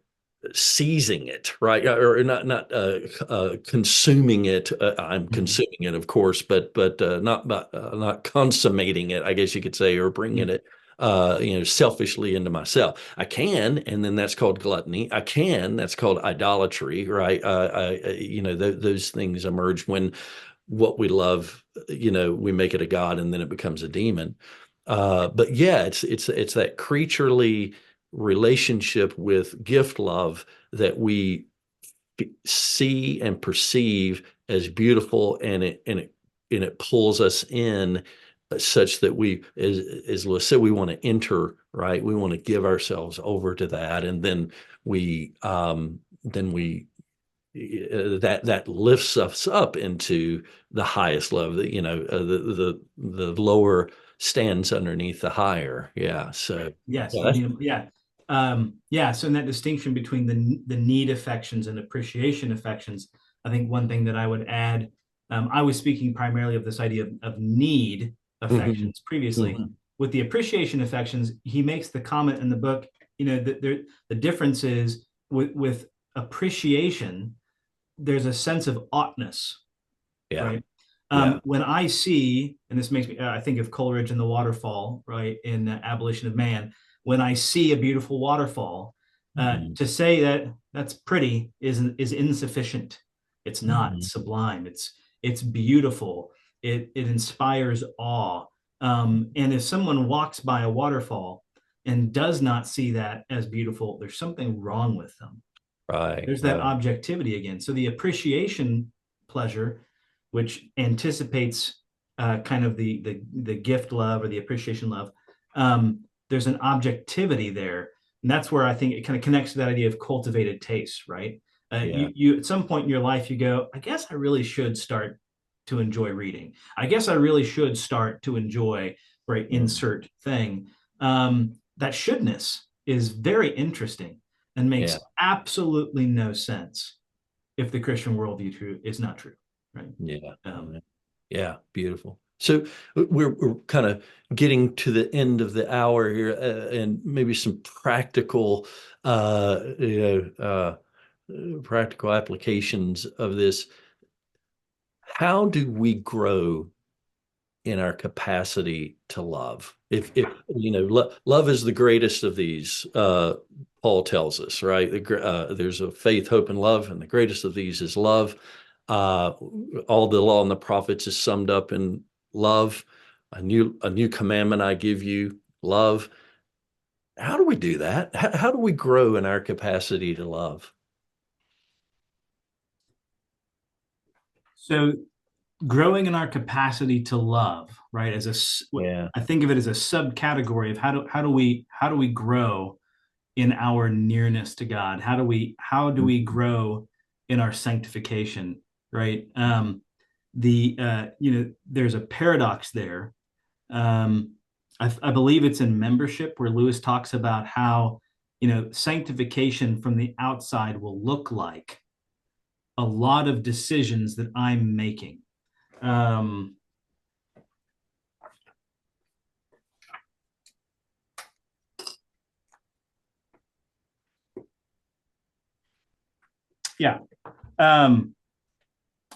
Speaker 1: seizing it, right? Or not consuming it. I'm
Speaker 2: Mhm.
Speaker 1: consuming it, of course, but not consummating it, I guess you could say, or bringing it selfishly into myself. I can, and then that's called gluttony. I can, that's called idolatry, right? Those things emerge when what we love, we make it a god, and then it becomes a demon. But yeah, it's that creaturely relationship with gift love that we see and perceive as beautiful, and it pulls us in such that as Lewis said, we want to enter, right? We want to give ourselves over to that, and then we that lifts us up into the highest love. That the lower stands underneath the higher. Yeah. So
Speaker 2: Yes,
Speaker 1: yeah,
Speaker 2: yeah. So in that distinction between the need affections and appreciation affections, I think one thing that I would add, I was speaking primarily of this idea of need
Speaker 1: mhm,
Speaker 2: affections previously.
Speaker 1: mhm,
Speaker 2: With the appreciation affections, he makes the comment in the book, that the difference is with appreciation, there's a sense of oughtness,
Speaker 1: yeah,
Speaker 2: right?
Speaker 1: yeah,
Speaker 2: When I see, and this makes me, I think of Coleridge and the waterfall, right, in Abolition of Man. When I see a beautiful waterfall,
Speaker 1: mhm,
Speaker 2: to say that that's pretty is insufficient. It's not.
Speaker 1: mhm,
Speaker 2: It's sublime. It's beautiful. It inspires awe. And if someone walks by a waterfall and does not see that as beautiful, there's something wrong with them.
Speaker 1: right,
Speaker 2: There's that
Speaker 1: right,
Speaker 2: objectivity again. So the appreciation pleasure, which anticipates kind of the gift love or the appreciation love, there's an objectivity there, and that's where I think it kind of connects to that idea of cultivated taste, right?
Speaker 1: yeah,
Speaker 2: You at some point in your life you go, I guess I really should start to enjoy reading. I guess I really should start to enjoy, right,
Speaker 1: mm,
Speaker 2: insert thing. That shouldness is very interesting and
Speaker 1: Yeah.
Speaker 2: makes absolutely no sense if the Christian worldview is not true, right?
Speaker 1: Yeah.
Speaker 2: Um,
Speaker 1: Yeah. Yeah. Beautiful. So we're kind of getting to the end of the hour here, and maybe some practical, practical applications of this. How do we grow in our capacity to love? If love is the greatest of these, Paul tells us, right? There's a faith, hope, and love, and the greatest of these is love. Uh, all the law and the prophets is summed up in love. A new commandment I give you, love. How do we do that? How do we grow in our capacity to love?
Speaker 2: so growing in our capacity to love, right?
Speaker 1: Yeah.
Speaker 2: I think of it as a subcategory of how do we grow in our nearness to God? How do we grow in our sanctification, right? There's a paradox there. I believe it's in membership where Lewis talks about how sanctification from the outside will look like a lot of decisions that I'm making. Um, yeah. Um,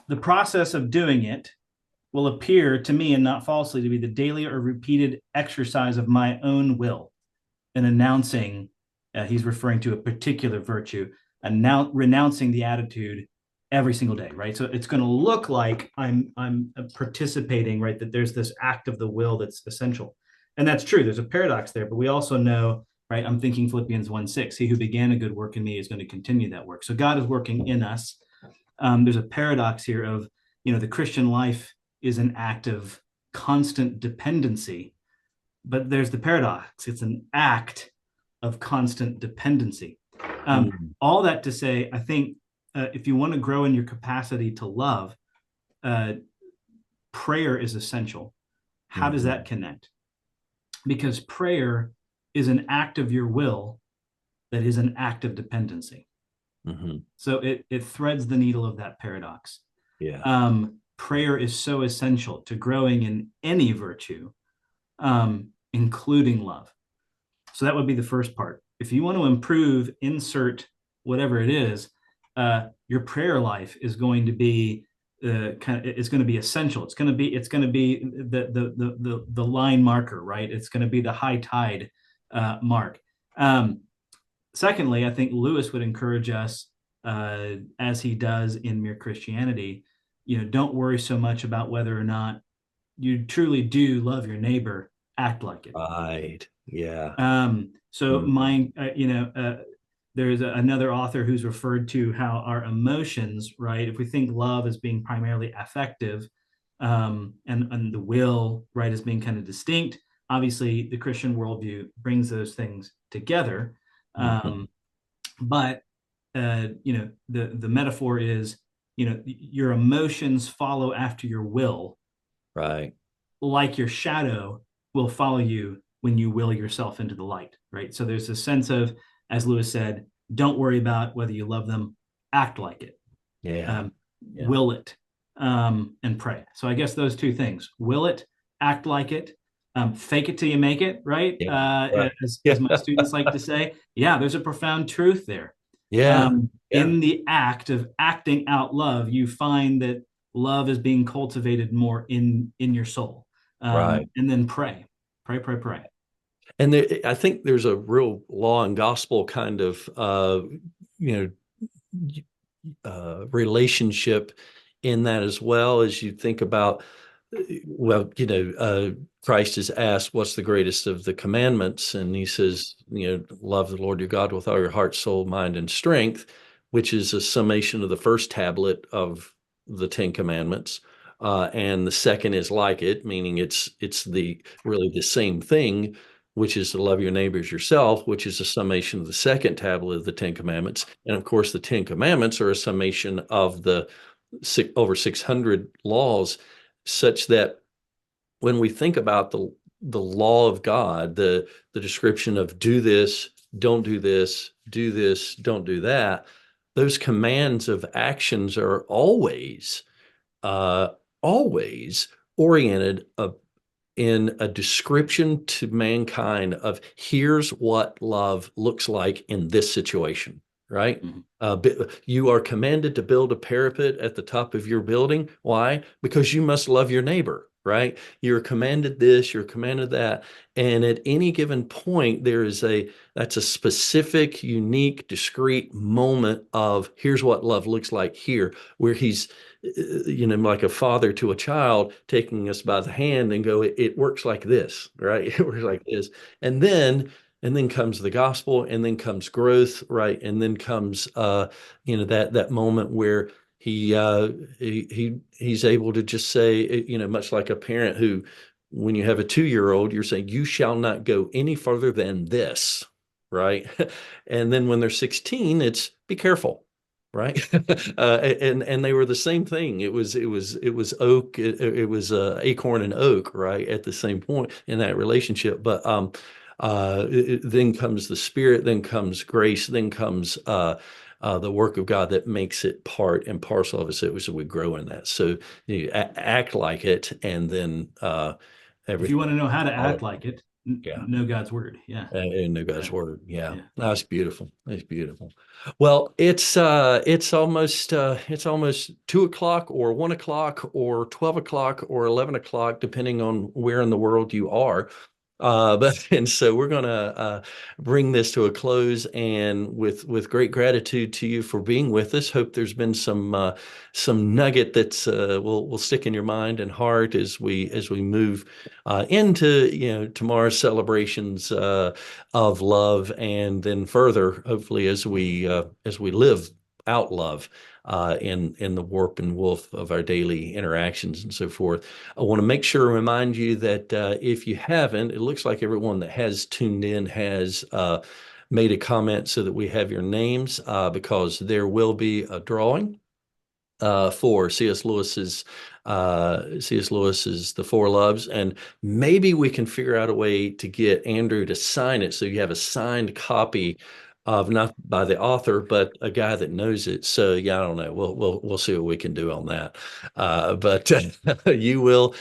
Speaker 2: the process of doing it will appear to me and not falsely to be the daily or repeated exercise of my own will in announcing, he's referring to a particular virtue, renouncing the attitude every single day, right? So it's going to look like I'm participating, right? That there's this act of the will that's essential, and that's true. There's a paradox there, but we also know, right? I'm thinking Philippians 1:6. He who began a good work in me is going to continue that work. So God is working in us. There's a paradox here of the Christian life is an act of constant dependency, but there's the paradox. It's an act of constant dependency.
Speaker 1: Mm.
Speaker 2: All that to say, I think if you want to grow in your capacity to love, uh, prayer is essential. How does that
Speaker 1: Mhm.
Speaker 2: connect? Because prayer is an act of your will that is an act of dependency.
Speaker 1: Mhm.
Speaker 2: So it threads the needle of that paradox.
Speaker 1: Yeah.
Speaker 2: Prayer is so essential to growing in any virtue, including love. So that would be the first part. If you want to improve, insert whatever it is, your prayer life is going to be it's going to be essential. It's going to be the line marker, right? It's going to be the high tide mark. Um, Secondly, I think Lewis would encourage us, as he does in Mere Christianity, don't worry so much about whether or not you truly do love your neighbor. Act like it.
Speaker 1: Right. Yeah.
Speaker 2: So
Speaker 1: Mhm.
Speaker 2: there's another author who's referred to how our emotions, right? If we think love as being primarily affective, and the will, right, as being kind of distinct, obviously the Christian worldview brings those things together.
Speaker 1: Mhm.
Speaker 2: Um, but the metaphor is, your emotions follow after your will,
Speaker 1: Right.
Speaker 2: like your shadow will follow you when you will yourself into the light, right? So there's a sense of, as Lewis said, don't worry about whether you love them, act like it,
Speaker 1: Yeah.
Speaker 2: um,
Speaker 1: Yeah.
Speaker 2: will it, and pray. So I guess those two things: will it, act like it, fake it till you make it, right?
Speaker 1: Yeah. Right.
Speaker 2: As
Speaker 1: Yeah.
Speaker 2: my students like to say, yeah, there's a profound truth there.
Speaker 1: Yeah. Yeah.
Speaker 2: In the act of acting out love, you find that love is being cultivated more in your soul.
Speaker 1: Right.
Speaker 2: And then pray, pray, pray, pray.
Speaker 1: And I think there's a real law and gospel kind of, you relationship in that, as well, as you think about, well, Christ is asked, what's the greatest of the commandments? And he says, love the Lord your God with all your heart, soul, mind, and strength, which is a summation of the first tablet of the Ten Commandments. And the second is like it, meaning it's the really the same thing, which is to love your neighbors yourself, which is a summation of the second tablet of the Ten Commandments. And of course, the Ten Commandments are a summation of the over 600 laws, such that when we think about the law of God, the description of do this, don't do this, do this, don't do that, those commands of actions are uh, always oriented in a description to mankind of here's what love looks like in this situation, right?
Speaker 2: Mhm.
Speaker 1: You are commanded to build a parapet at the top of your building. Why? Because you must love your neighbor, right? You're commanded this, you're commanded that. And at any given point, that's a specific, unique, discrete moment of here's what love looks like here, where he's like a father to a child taking us by the hand and go, it works like this, right? It works like this. And then comes the gospel, and then comes growth, right? And then comes that moment where he's able to just say, much like a parent who, when you have a 2-year-old, you're saying, you shall not go any further than this, right? And then when they're 16, it's be careful, right? And they were the same thing. It was oak. It was acorn and oak, right, at the same point in that relationship. But then comes the Spirit, then comes grace, then comes the work of God that makes it part and parcel of us. So we grow in that. So you act like it, and then
Speaker 2: If you
Speaker 1: everything
Speaker 2: want to know how to
Speaker 1: follows.
Speaker 2: act like it,
Speaker 1: Yeah.
Speaker 2: know God's word. Yeah.
Speaker 1: In the God's
Speaker 2: Yeah.
Speaker 1: word. Yeah.
Speaker 2: Yeah.
Speaker 1: That's beautiful. It's beautiful. Well, it's almost 2 o'clock or 1 o'clock or 12 o'clock or 11 o'clock, depending on where in the world you are. But and so we're gonna bring this to a close, and with great gratitude to you for being with us. Hope there's been some nugget that's will stick in your mind and heart as we move into tomorrow's celebrations of love, and then further, hopefully, as we live out love in the warp and woof of our daily interactions and so forth. I want to make sure to remind you that if you haven't, it looks like everyone that has tuned in has made a comment so that we have your names, because there will be a drawing for C.S. Lewis's The Four Loves, and maybe we can figure out a way to get Andrew to sign it so you have a signed copy of, not by the author but a guy that knows it. So yeah, I don't know. We'll see what we can do on that. But you will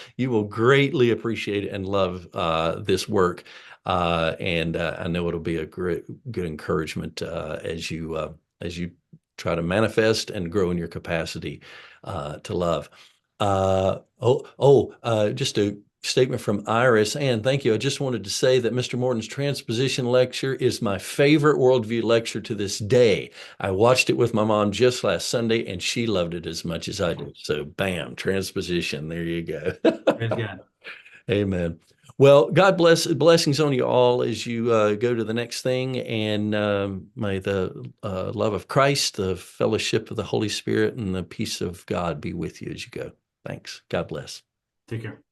Speaker 1: greatly appreciate and love this work. And I know it'll be a great good encouragement as you try to manifest and grow in your capacity to love. Just a statement from Iris. And thank you. I just wanted to say that Mr. Morton's transposition lecture is my favorite worldview lecture to this day. I watched it with my mom just last Sunday, and she loved it as much as I do. So, bam, transposition. There you go.
Speaker 2: Praise God.
Speaker 1: Amen. Well, God bless, blessings on you all as you go to the next thing, and may the love of Christ, the fellowship of the Holy Spirit, and the peace of God be with you as you go. Thanks. God bless.
Speaker 2: Take care.